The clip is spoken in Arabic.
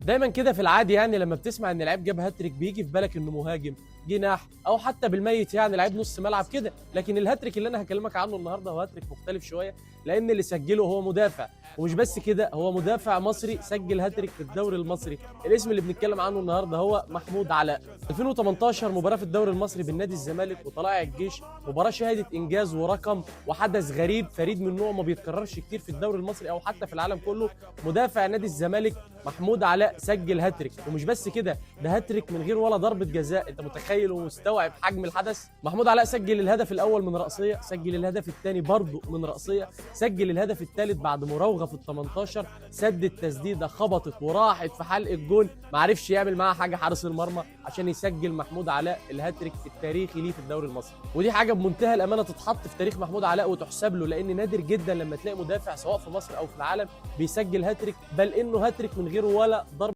دايما كده في العادي يعني لما بتسمع ان لعيب جاب هاتريك بيجي في بالك انه مهاجم، جناح، او حتى بالميت يعني لعيب نص ملعب كده. لكن الهاتريك اللي انا هكلمك عنه النهارده هو هاتريك مختلف شويه، لان اللي سجله هو مدافع. ومش بس كده، هو مدافع مصري سجل هاتريك في الدوري المصري. الاسم اللي بنتكلم عنه النهارده هو محمود علاء. 2018 مباراه في الدوري المصري بين نادي الزمالك وطلائع الجيش، مباراه شهدت انجاز ورقم وحدث غريب فريد من نوعه ما بيتكررش كتير في الدوري المصري او حتى في العالم كله. مدافع نادي الزمالك محمود علاء سجل هاتريك. ومش بس كده، ده هاتريك من غير ولا ضربه جزاء. انت متخيل ومستوعب حجم الحدث؟ محمود علاء سجل الهدف الاول من رأسيه، سجل الهدف الثاني برضه من رأسيه، سجل الهدف الثالث بعد مراوغه في ال 18، سد التسديده خبطت وراحت في حلق الجون، ما عرفش يعمل معاها حاجه حارس المرمى عشان يسجل محمود علاء الهاتريك التاريخي ليه في الدوري المصري. ودي حاجه بمنتهى الامانه تتحط في تاريخ محمود علاء وتحسب له، لان نادر جدا لما تلاقي مدافع سواء في مصر او في العالم بيسجل هاتريك، بل انه هاتريك من غير ولا ضربه